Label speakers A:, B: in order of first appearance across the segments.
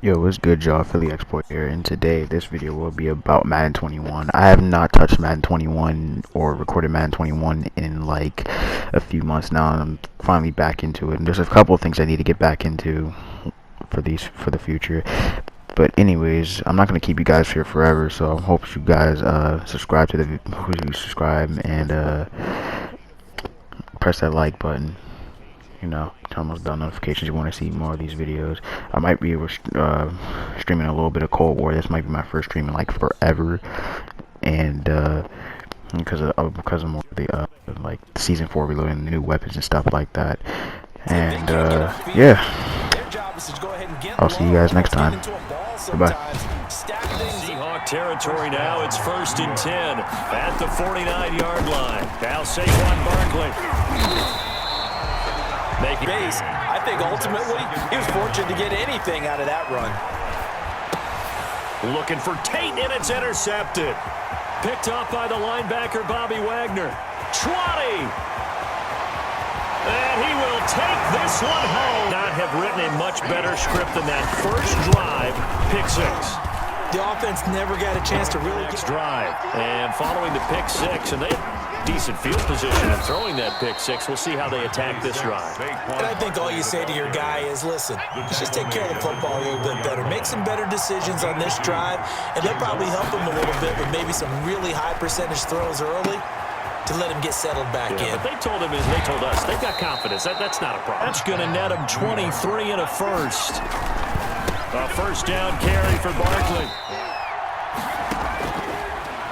A: Yo, what's good, y'all? Phillyxboi here, and today this video will be about Madden 21. I have not touched Madden 21 or recorded Madden 21 in like a few months now, and I'm finally back into it. And there's a couple of things I need to get back into for the future. But anyways, I'm not gonna keep you guys here forever, so I hope you guys subscribe to subscribe and press that like button. You know, turn those bell notifications. You want to see more of these videos. I might be streaming a little bit of Cold War. This might be my first stream in like forever, and because of more of the like season 4 reloading, the new weapons and stuff like that. And yeah, I'll see you guys next time. Goodbye.
B: Seahawk territory now. It's 1st and 10 at the 49-yard line. Now Saquon Barkley.
C: Making base. I think ultimately he was fortunate to get anything out of that run.
B: Looking for Tate, and it's intercepted. Picked off by the linebacker, Bobby Wagner. 20. And he will take this one home. Not have written a much better script than that first drive. Pick 6.
C: The offense never got a chance to really
B: Next drive. And following the pick 6, and they decent field position and throwing that pick 6. We'll see how they attack this drive.
C: And I think all you say to your guy is, listen, let's just take care of the football a little bit better. Make some better decisions on this drive, and they'll probably help him a little bit with maybe some really high percentage throws early to let him get settled back in.
B: But they told him, as they told us, they've got confidence. That's not a problem. That's going to net him 23 and a first. A first down carry for Barkley.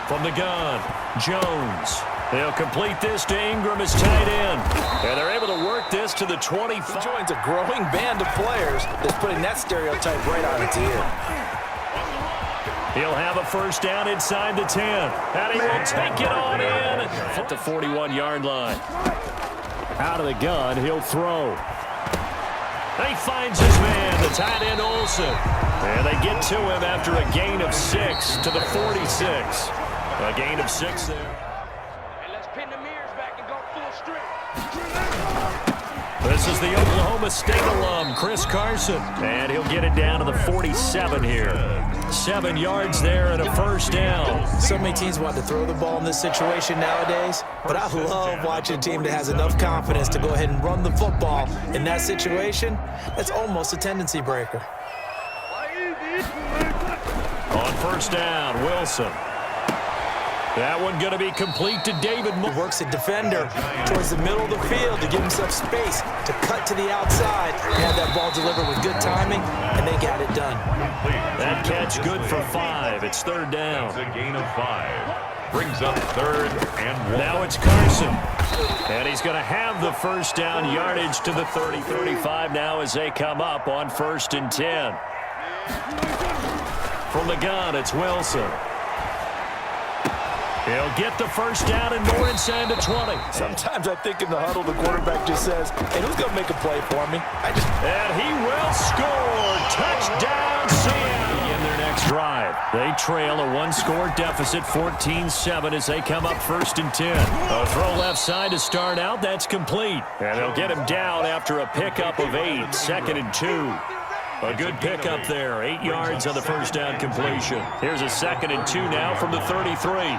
B: From the gun, Jones. They'll complete this to Ingram as tight end. And they're able to work this to the 25.
C: He joins a growing band of players that's putting that stereotype right on its ear.
B: He'll have a first down inside the 10. And he will take it on in at the 41-yard line. Out of the gun, he'll throw. He finds his man, the tight end Olsen. And they get to him after a gain of 6 to the 46. A gain of 6 there.
D: And let's pin the mirrors back and go full strip.
B: This is the Oklahoma State alum, Chris Carson. And he'll get it down to the 47 here. 7 yards there and a first down.
C: So many teams want to throw the ball in this situation nowadays, but I love watching a team that has enough confidence to go ahead and run the football in that situation. That's almost a tendency breaker.
B: On first down, Wilson. That one going to be complete to David Moore.
C: Works a defender towards the middle of the field to give himself space to cut to the outside. Had that ball delivered with good timing, and they got it done.
B: That catch good for 5. It's 3rd down.
E: It's a gain of 5. Brings up 3rd and 1.
B: Now it's Carson. And he's going to have the first down yardage to the 30-35 now as they come up on 1st and 10. From the gun, it's Wilson. He'll get the first down and more inside the 20.
C: Sometimes I think in the huddle, the quarterback just says, hey, who's going to make a play for me?
B: And he will score. Touchdown, Seattle. Begin their next drive. They trail a 1-score deficit, 14-7 as they come up 1st and 10. A throw left side to start out. That's complete. And they'll get him down after a pickup of 8. 2nd and 2. A good pickup there. 8 yards on the first down completion. Here's a 2nd and 2 now from the 33.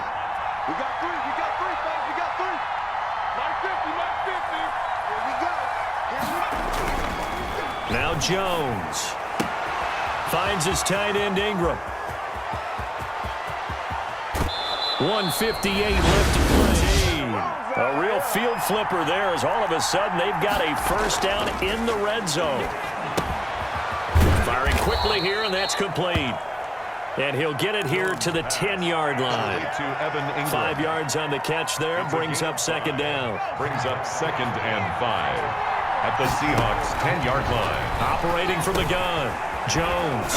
D: We got 3, fellas, we got 3. 950, 950. Here we go.
B: Now Jones finds his tight end Ingram. 158 left to play. A real field flipper there as all of a sudden they've got a first down in the red zone. Firing quickly here, and that's complete. And he'll get it here to the 10-yard line. 5 yards on the catch there. Brings up 2nd down.
E: Brings up 2nd and 5 at the Seahawks 10-yard line.
B: Operating from the gun, Jones.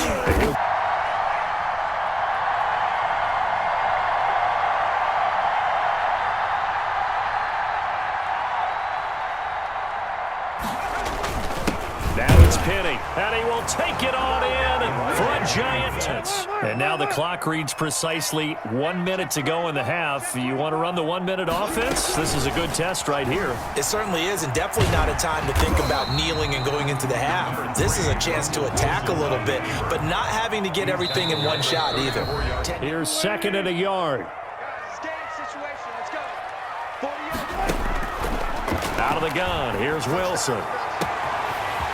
B: Now it's Penny, and he will take it on in for a Giants. And now the clock reads precisely 1 minute to go in the half. You want to run the 1 minute offense? This is a good test right here.
C: It certainly is, and definitely not a time to think about kneeling and going into the half. This is a chance to attack a little bit, but not having to get everything in one shot either.
B: Here's 2nd and a yard. Out of the gun, here's Wilson.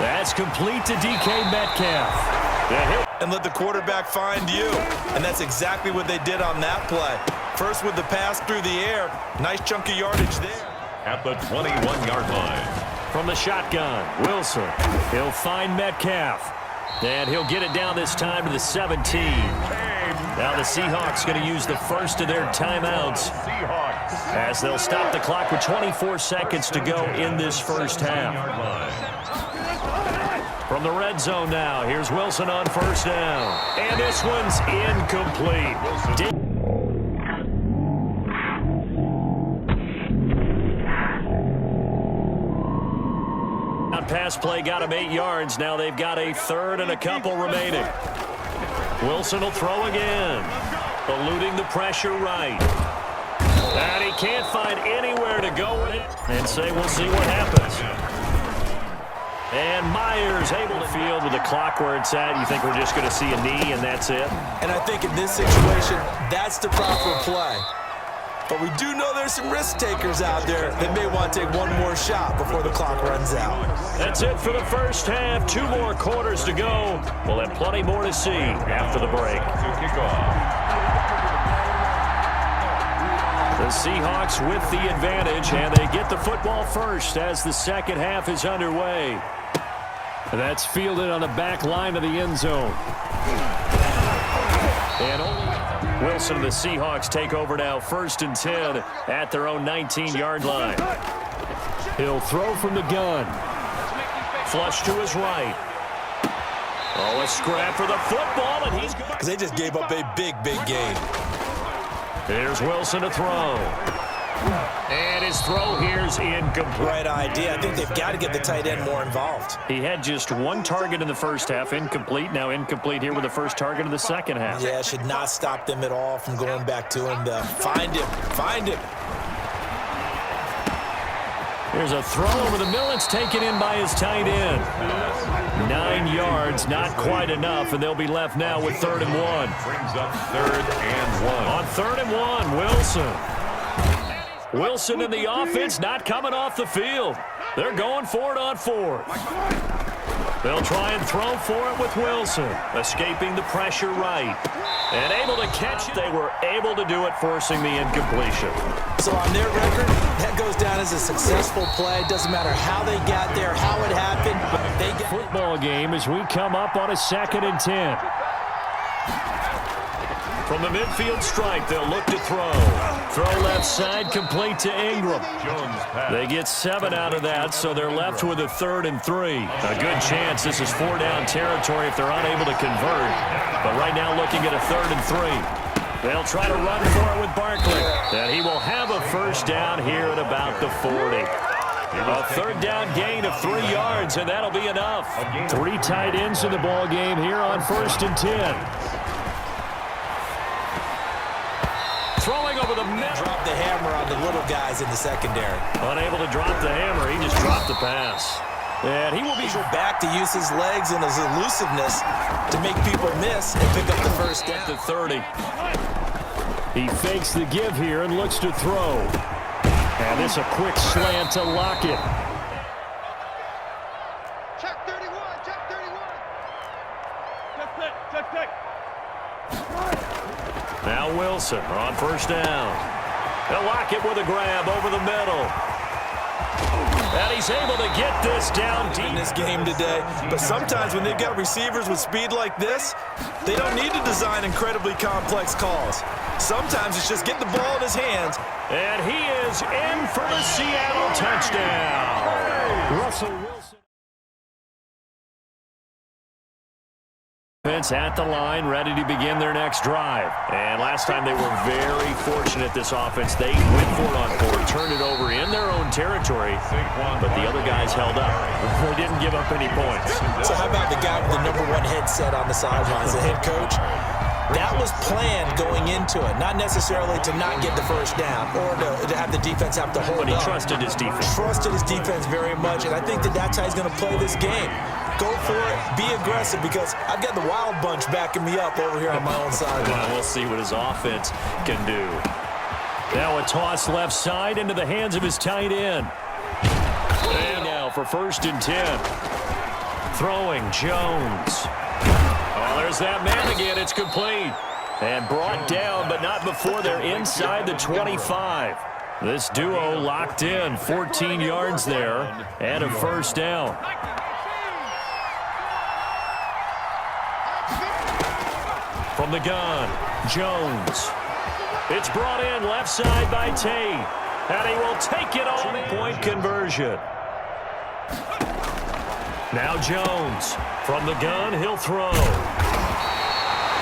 B: That's complete to DK Metcalf. The hit.
C: And let the quarterback find you. And that's exactly what they did on that play. First with the pass through the air. Nice chunk of yardage there.
E: At the 21-yard line.
B: From the shotgun, Wilson. He'll find Metcalf. And he'll get it down this time to the 17. Now the Seahawks going to use the first of their timeouts as they'll stop the clock with 24 seconds to go in this first half. From the red zone now, here's Wilson on 1st down. And this one's incomplete. Pass play got him 8 yards. Now they've got a 3rd and a couple remaining. Wilson will throw again. Eluding the pressure right. And he can't find anywhere to go with it. And say we'll see what happens. And Myers able to field with the clock where it's at. You think we're just going to see a knee and that's it?
C: And I think in this situation, that's the proper play. But we do know there's some risk takers out there that may want to take one more shot before the clock runs out.
B: That's it for the first half. 2 more quarters to go. We'll have plenty more to see after the break. The Seahawks with the advantage, and they get the football first as the second half is underway. And that's fielded on the back line of the end zone. And only Wilson and the Seahawks take over now, 1st and 10 at their own 19-yard line. He'll throw from the gun. Flush to his right. Oh, a scrap for the football, and he's good.
C: Because they just gave up a big gain.
B: Here's Wilson to throw. And his throw here's incomplete.
C: Right idea. I think they've got to get the tight end more involved.
B: He had just 1 target in the first half, incomplete. Now incomplete here with the first target of the second half.
C: Yeah, should not stop them at all from going back to him to find him.
B: Here's a throw over the middle. It's taken in by his tight end. 9 yards, not quite enough, and they'll be left now with 3rd and 1.
E: Brings up 3rd and 1.
B: On 3rd and 1, Wilson. Wilson and the offense not coming off the field. They're going for it on 4th. They'll try and throw for it with Wilson. Escaping the pressure right. And able to catch it. They were able to do it, forcing the incompletion.
C: So on their record, that goes down as a successful play. Doesn't matter how they got there, how it happened. They get
B: football game as we come up on a 2nd and 10. From the midfield stripe, they'll look to throw. Throw left side, complete to Ingram. They get 7 out of that, so they're left with a 3rd and 3. A good chance this is 4-down territory if they're unable to convert. But right now looking at a 3rd and 3. They'll try to run for it with Barkley. And he will have a 1st down here at about the 40. A 3rd down gain of 3 yards, and that'll be enough. 3 tight ends in the ball game here on 1st and 10. Throwing over the middle.
C: Drop the hammer on the little guys in the secondary.
B: Unable to drop the hammer. He just dropped the pass. And he will be
C: back to use his legs and his elusiveness to make people miss and pick up the 1st down.
B: At the 30. He fakes the give here and looks to throw. And this a quick slant to Lockett.
D: Check 31, check 31. Check pick.
B: Now Wilson on 1st down. And Lockett with a grab over the middle. And he's able to get this down deep
C: in this game today. But sometimes when they've got receivers with speed like this, they don't need to design incredibly complex calls. Sometimes it's just get the ball in his hands.
B: And he is in for the Seattle touchdown. Russell Wilson. At the line, ready to begin their next drive. And last time they were very fortunate, this offense. They went for it on 4, turned it over in their own territory, but the other guys held up. They didn't give up any points.
C: So how about the guy with the #1 headset on the sidelines, the head coach? That was planned going into it, not necessarily to not get the first down or to have the defense have to hold
B: But he
C: up.
B: trusted his defense.
C: Trusted his defense very much, and I think that's how he's going to play this game. Go for it, be aggressive, because I've got the wild bunch backing me up over here on my own sideline.
B: We'll see what his offense can do. Now a toss left side into the hands of his tight end. And now for 1st and 10. Throwing Jones. Oh, there's that man again. It's complete. And brought down, but not before they're inside the 25. This duo locked in, 14 yards there, and a 1st down. From the gun, Jones. It's brought in left side by Tate. And he will take it on. 2-point conversion. Now Jones. From the gun, he'll throw.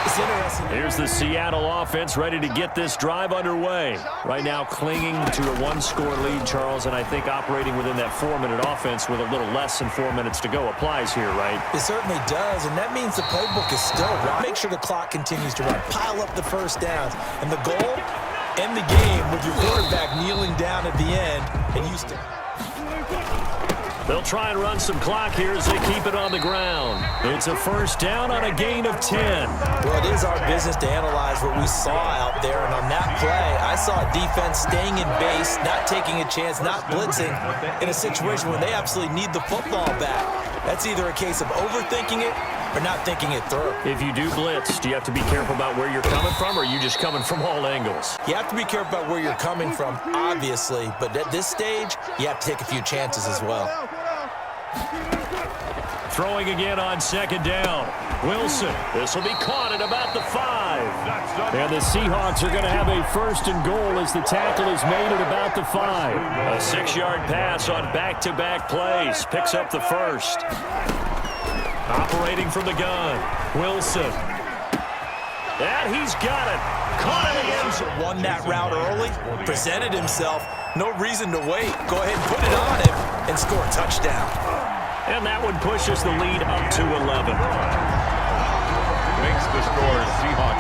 C: It's interesting.
B: Here's the Seattle offense ready to get this drive underway. Right now clinging to a 1-score lead, Charles, and I think operating within that 4-minute offense with a little less than 4 minutes to go applies here, right?
C: It certainly does, and that means the playbook is still right. Make sure the clock continues to run. Pile up the 1st downs. And the goal, end the game with your quarterback kneeling down at the end and used to.
B: They'll try and run some clock here as they keep it on the ground. It's a 1st down on a gain of 10.
C: Well, it is our business to analyze what we saw out there, and on that play, I saw a defense staying in base, not taking a chance, not blitzing in a situation where they absolutely need the football back. That's either a case of overthinking it or not thinking it through.
B: If you do blitz, do you have to be careful about where you're coming from, or are you just coming from all angles?
C: You have to be careful about where you're coming from, obviously, but at this stage, you have to take a few chances as well.
B: Throwing again on 2nd down. Wilson. This will be caught at about the 5. And the Seahawks are going to have a 1st and goal as the tackle is made at about the 5. A 6-yard pass on back-to-back plays. Picks up the 1st. Operating from the gun. Wilson. And he's got it. Caught it again.
C: Won that route early. Presented himself. No reason to wait. Go ahead and put it on him and score a touchdown.
B: And that one pushes the lead up to 11.
E: Makes the score Seahawks